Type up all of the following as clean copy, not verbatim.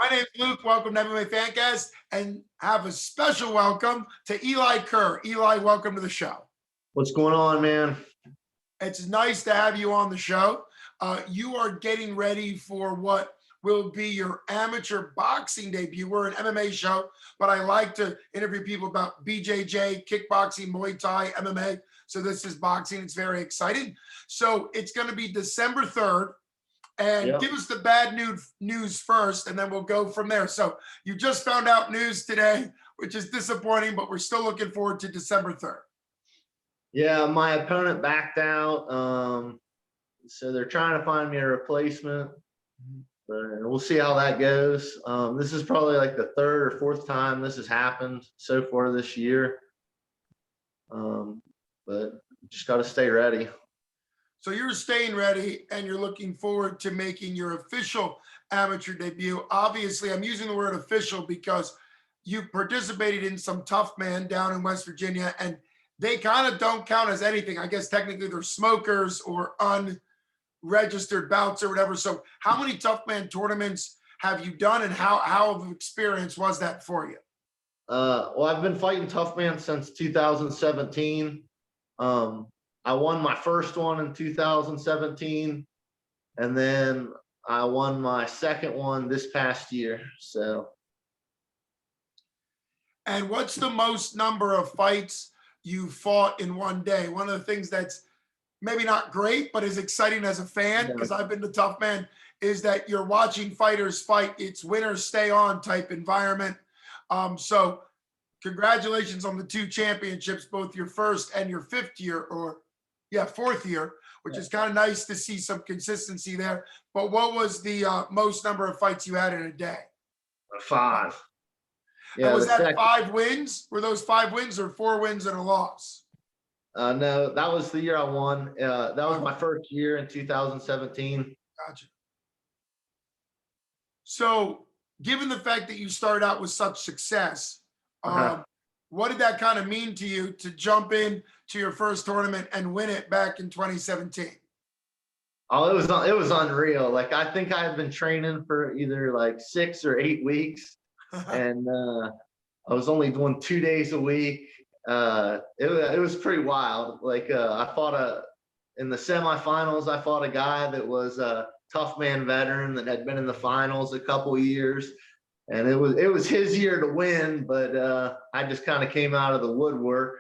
My name is Luke. Welcome to MMA Fancast, and have a special welcome to Eli Kerr. Eli, welcome to the show. What's going on, man? It's nice to have you on the show. You are getting ready for what will be your amateur boxing debut. We're an MMA show, but I like to interview people about BJJ, kickboxing, Muay Thai, MMA. So this is boxing. It's very exciting. So it's going to be December 3rd. And Yep. give us the bad news first, and then we'll go from there. So you just found out news today, which is disappointing, but we're still looking forward to December 3rd. Yeah, my opponent backed out. So they're trying to find me a replacement. But we'll see how that goes. This is probably like the third or fourth time this has happened so far this year. But just got to stay ready. So you're staying ready and you're looking forward to making your official amateur debut. Obviously, I'm using the word official because you participated in some Toughman down in West Virginia, and they kind of don't count as anything. I guess technically they're smokers or unregistered bouts or whatever. So how many Toughman tournaments have you done, and how of an experience was that for you? Well, I've been fighting Toughman since 2017. I won my first one in 2017, and then I won my second one this past year. So, and what's the most number of fights you fought in one day? One of the things that's maybe not great, but is exciting as a fan, because I've been to Toughman, is that you're watching fighters fight. It's winners stay on type environment. So congratulations on the two championships, both your first and your fourth year, which is kind of nice to see some consistency there. But what was the most number of fights you had in a day? 5. Yeah, and was that 5 wins? Were those 5 wins or 4 wins and a loss? No, that was the year I won. That was my first year in 2017. Gotcha. So given the fact that you started out with such success, what did that kind of mean to you to jump in to your first tournament and win it back in 2017? Oh, it was unreal. Like, I think I've been training for either like 6 or 8 weeks, and I was only doing 2 days a week. It was pretty wild. Like, I fought in the semifinals. I fought a guy that was a Toughman veteran that had been in the finals a couple of years. And it was his year to win, but I just kind of came out of the woodwork,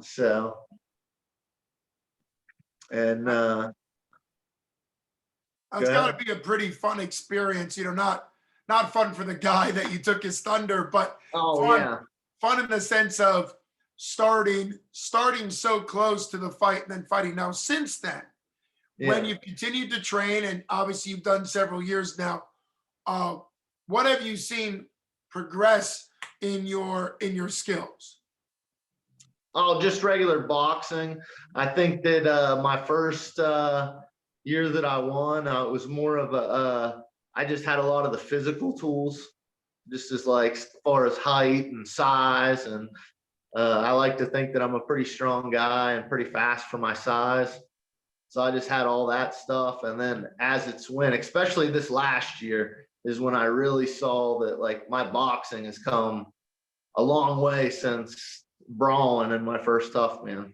so. And it's got to be a pretty fun experience, not fun for the guy that you took his thunder, but fun in the sense of starting so close to the fight and then fighting. Now, since then, when you've continued to train, and obviously you've done several years now, what have you seen progress in your skills? Oh, just regular boxing. I think that my first year that I won, it was more of I just had a lot of the physical tools, just as far as height and size. And I like to think that I'm a pretty strong guy and pretty fast for my size. So I just had all that stuff. And then as it's went, especially this last year, is when I really saw that my boxing has come a long way since brawling in my first Toughman.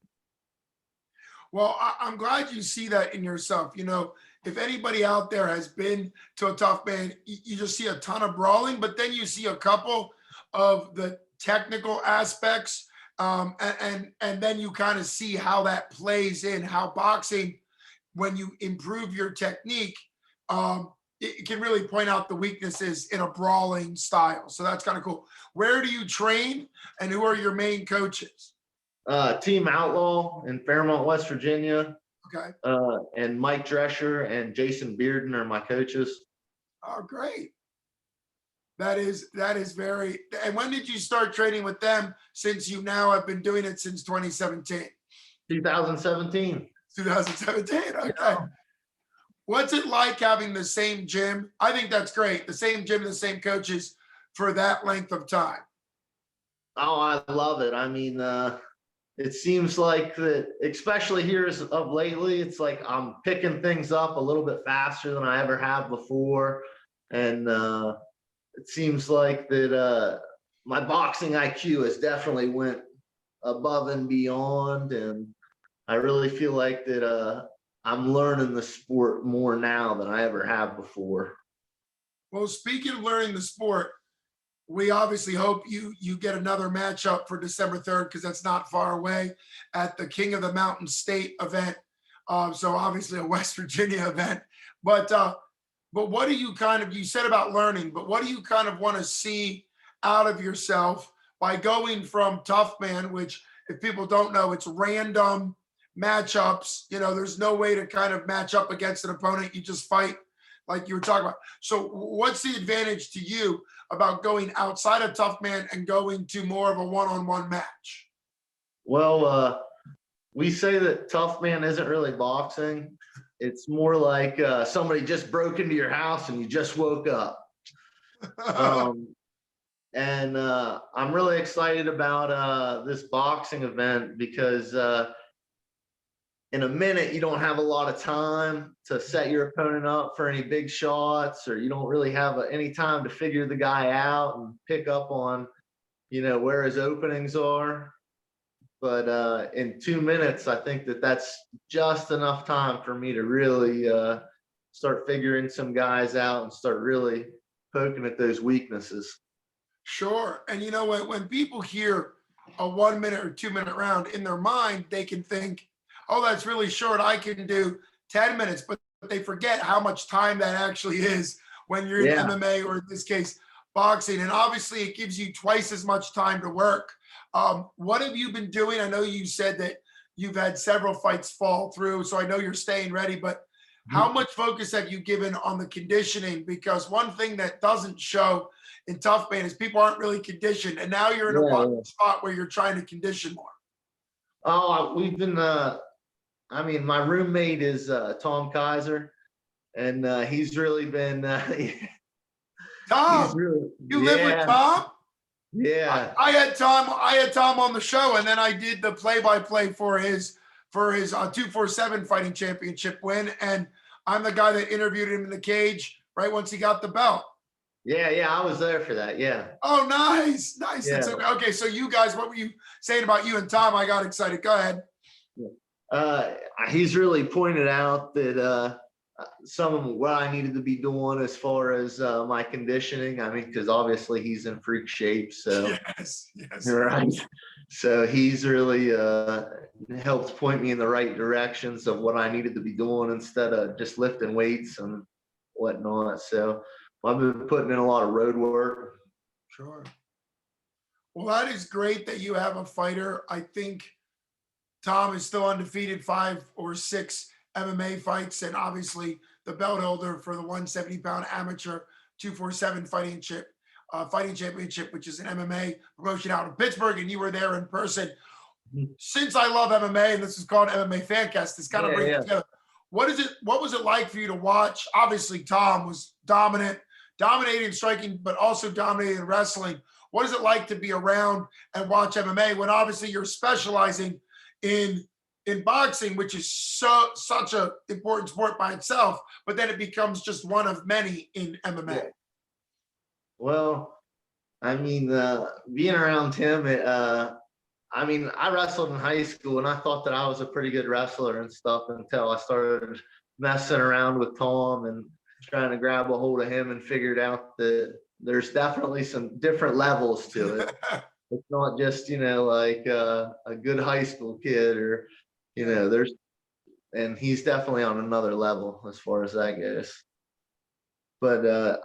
Well, I'm glad you see that in yourself. If anybody out there has been to a Toughman, you just see a ton of brawling, but then you see a couple of the technical aspects, and then you kind of see how that plays in, how boxing, when you improve your technique, it can really point out the weaknesses in a brawling style. So that's kind of cool. Where do you train, and who are your main coaches? Team Outlaw in Fairmont, West Virginia. Okay. And Mike Drescher and Jason Bearden are my coaches. Oh, great. That is very. And when did you start training with them, since you now have been doing it since 2017? 2017. 2017. Okay. Yeah. What's it like having the same gym? I think that's great. The same gym, the same coaches for that length of time. Oh, I love it. I mean, it seems like that, especially here as of lately, it's like I'm picking things up a little bit faster than I ever have before. and it seems like that my boxing IQ has definitely went above and beyond, and I really feel like that I'm learning the sport more now than I ever have before. Well, speaking of learning the sport, we obviously hope you get another matchup for December 3rd because that's not far away at the King of the Mountain State event. So obviously a West Virginia event. But what do you kind of, you said about learning, but what do you kind of want to see out of yourself by going from Toughman, which if people don't know, it's random matchups. There's no way to kind of match up against an opponent. You just fight like you were talking about. So what's the advantage to you about going outside of Toughman and going to more of a one-on-one match? Well, we say that tough man isn't really boxing. It's more like somebody just broke into your house and you just woke up. Um, and I'm really excited about this boxing event because in a minute you don't have a lot of time to set your opponent up for any big shots, or you don't really have any time to figure the guy out and pick up on where his openings are. But in 2 minutes, I think that that's just enough time for me to really start figuring some guys out and start really poking at those weaknesses. Sure. And when people hear a 1 minute or 2 minute round in their mind, they can think, oh, that's really short. I can do 10 minutes, but they forget how much time that actually is when you're in Yeah. MMA, or in this case, boxing. And obviously it gives you twice as much time to work. What have you been doing? I know you said that you've had several fights fall through, so I know you're staying ready, but how much focus have you given on the conditioning? Because one thing that doesn't show in Toughman is people aren't really conditioned, and now you're in a spot where you're trying to condition more. Oh, we've been, my roommate is Tom Kaiser, and he's really been, Tom, he's really, you live with Tom? Yeah. I had Tom on the show, and then I did the play-by-play for his 247 fighting championship win, and I'm the guy that interviewed him in the cage right once he got the belt. Yeah, I was there for that. Yeah. Oh, nice. Yeah. That's okay. So you guys, what were you saying about you and Tom? I got excited. Go ahead. He's really pointed out that some of what I needed to be doing as far as my conditioning. I mean, because obviously he's in freak shape. So yes. Right. So he's really helped point me in the right directions of what I needed to be doing instead of just lifting weights and whatnot. So I've been putting in a lot of road work. Sure. Well, that is great that you have a fighter. I think Tom is still undefeated, 5 or 6 MMA fights, and obviously the belt holder for the 170-pound amateur 247 fighting championship, which is an MMA promotion out in Pittsburgh, and you were there in person. Since I love MMA, and this is called MMA Fancast, it's kind of bringing it together. What was it like for you to watch? Obviously, Tom was dominating striking, but also dominating wrestling. What is it like to be around and watch MMA when obviously you're specializing in boxing, which is such a important sport by itself, but then it becomes just one of many in MMA? Well, being around him, I wrestled in high school and I thought that I was a pretty good wrestler and stuff until I started messing around with Tom and trying to grab a hold of him and figured out that there's definitely some different levels to it. It's not just, like a good high school kid or, and he's definitely on another level as far as that goes. But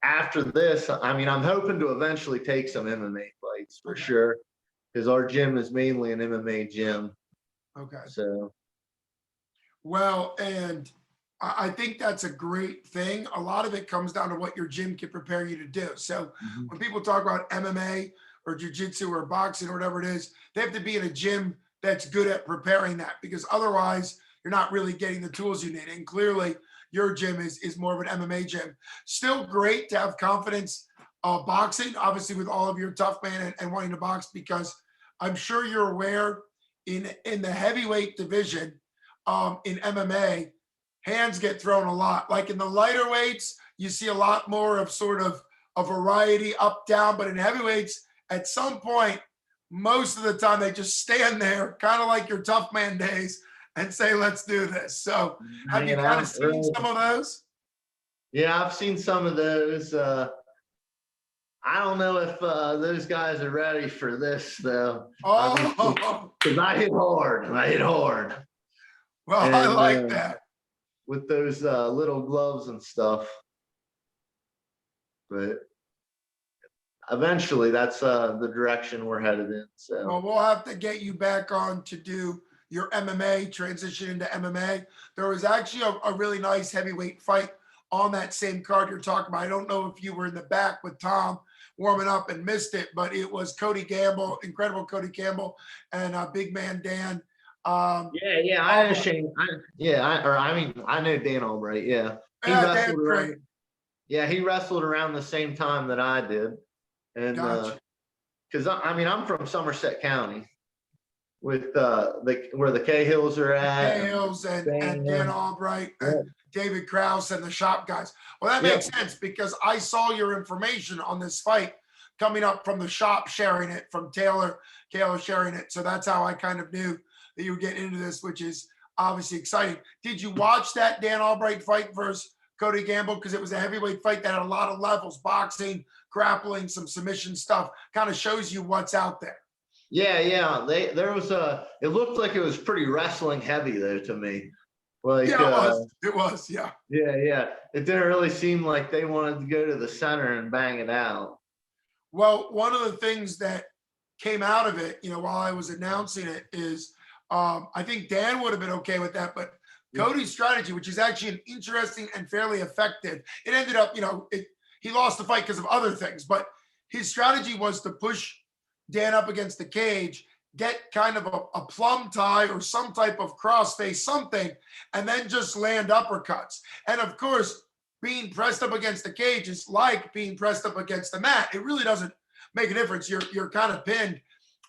after this, I'm hoping to eventually take some MMA fights for sure, because our gym is mainly an MMA gym. Okay. So. Well, and I think that's a great thing. A lot of it comes down to what your gym can prepare you to do. So when people talk about MMA or jiu-jitsu or boxing or whatever it is, they have to be in a gym that's good at preparing that, because otherwise you're not really getting the tools you need. And clearly your gym is more of an MMA gym. Still great to have confidence boxing, obviously with all of your Toughman and wanting to box, because I'm sure you're aware in the heavyweight division in MMA, hands get thrown a lot. Like in the lighter weights, you see a lot more of sort of a variety up, down, but in heavyweights, at some point, most of the time they just stand there, kind of like your Toughman days, and say, let's do this. So have you Hanging kind of out, seen right? some of those? Yeah, I've seen some of those. I don't know if those guys are ready for this though. I mean, Oh, because I hit hard and I hit hard, well, I and like that. with those little gloves and stuff. But eventually, that's the direction we're headed in. Well, So we'll have to get you back on to do your MMA, transition into MMA. There was actually a really nice heavyweight fight on that same card you're talking about. I don't know if you were in the back with Tom warming up and missed it, but it was Cody Gamble, incredible Cody Campbell, and big man Dan. yeah, I Albright. understand. I mean, I know Dan Albright. Yeah, he Yeah, Dan's wrestled great. around. Yeah, he wrestled around the same time that I did, and Gotcha. because I mean, I'm from Somerset County, with the where the Cahills are at, and Hales and Dan Bam. Albright and Yep. David Krause and the shop guys. Well, that makes Yep. sense because I saw your information on this fight coming up from the shop sharing it, from Taylor sharing it. So that's how I kind of knew that you were getting into this, which is obviously exciting. Did you watch that Dan Albright fight versus Cody Gamble? Because it was a heavyweight fight that had a lot of levels, boxing, grappling, some submission stuff, kind of shows you what's out there. Yeah. There was a. It looked like it was pretty wrestling heavy though to me. Like, Yeah, it was. It was. Yeah. yeah. It didn't really seem like they wanted to go to the center and bang it out. Well, one of the things that came out of it, while I was announcing it, is I think Dan would have been okay with that, but Cody's strategy, which is actually an interesting and fairly effective, it ended up, he lost the fight because of other things, but his strategy was to push Dan up against the cage, get kind of a plum tie or some type of crossface, something, and then just land uppercuts. And of course, being pressed up against the cage is like being pressed up against the mat. It really doesn't make a difference. You're kind of pinned,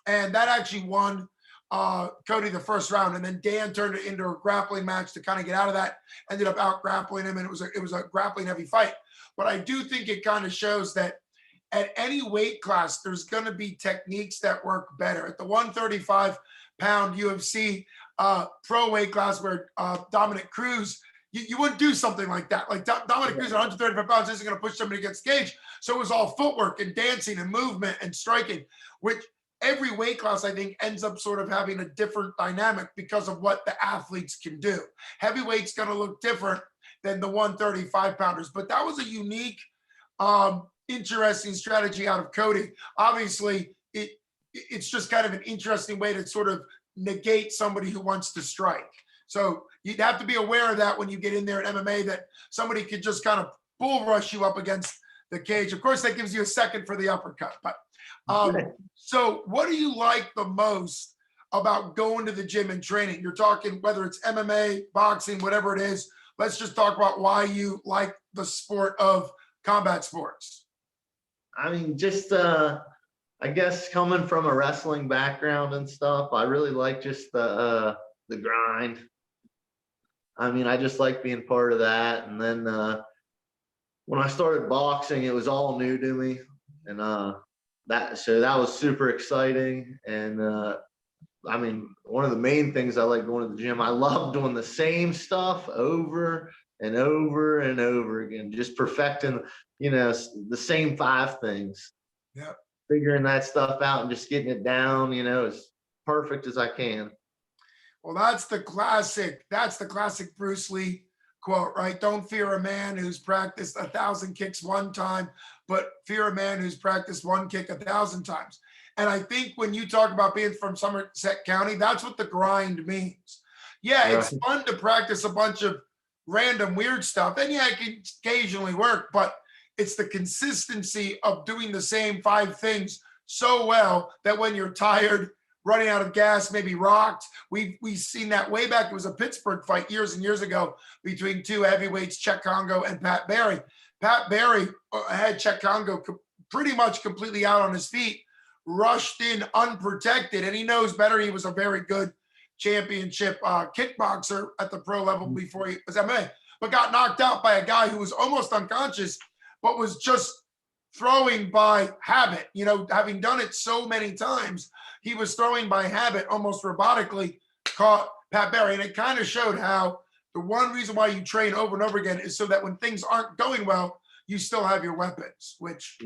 and that actually won Cody the first round. And then Dan turned it into a grappling match to kind of get out of that. Ended up out grappling him, and it was a grappling heavy fight. But I do think it kind of shows that at any weight class, there's going to be techniques that work better. At the 135-pound UFC pro weight class, where Dominic Cruz, you wouldn't do something like that. Like Dominic Cruz at 135 pounds isn't going to push somebody against cage. So it was all footwork and dancing and movement and striking, which every weight class, I think, ends up sort of having a different dynamic because of what the athletes can do. Heavyweight's going to look different than the 135 pounders, but that was a unique, interesting strategy out of Cody. Obviously, it's just kind of an interesting way to sort of negate somebody who wants to strike. So you'd have to be aware of that when you get in there in MMA, that somebody could just kind of bull rush you up against the cage. Of course, that gives you a second for the uppercut. But so what do you like the most about going to the gym and training? You're talking whether it's MMA, boxing, whatever it is. Let's just talk about why you like the sport of combat sports. I mean, just I guess coming from a wrestling background and stuff, I really like just the grind. I mean, I just like being part of that. And then when I started boxing, it was all new to me, and that was super exciting. And I mean, one of the main things I like going to the gym, I love doing the same stuff over and over and over again, just perfecting, the same 5 things. Yeah. Figuring that stuff out and just getting it down, as perfect as I can. Well, that's the classic. That's the classic Bruce Lee quote, right? Don't fear a man who's practiced 1,000 kicks one time, but fear a man who's practiced one kick 1,000 times. And I think when you talk about being from Somerset County, that's what the grind means. Yeah, it's fun to practice a bunch of random weird stuff. And yeah, it can occasionally work, but it's the consistency of doing the same 5 things so well that when you're tired, running out of gas, maybe rocked. We've seen that way back. It was a Pittsburgh fight years and years ago between 2 heavyweights, Czech Congo and Pat Barry. Pat Barry had Czech Congo pretty much completely out on his feet, rushed in unprotected, and he knows better. He was a very good championship kickboxer at the pro level before he was MMA. but got knocked out by a guy who was almost unconscious, but was just throwing by habit. You know, having done it so many times, he was throwing by habit, almost robotically, caught Pat Barry. And it kind of showed how the one reason why you train over and over again is so that when things aren't going well, you still have your weapons, which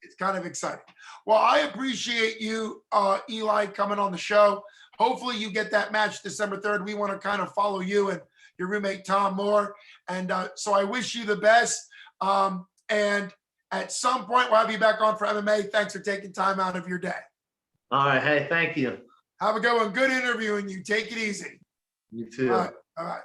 it's kind of exciting. Well, I appreciate you, Eli, coming on the show. Hopefully you get that match December 3rd. We want to kind of follow you and your roommate, Tom Moore. And so I wish you the best. And at some point, we'll have you back on for MMA. Thanks for taking time out of your day. All right. Hey, thank you. Have a good one. Good interviewing you. Take it easy. You too. All right.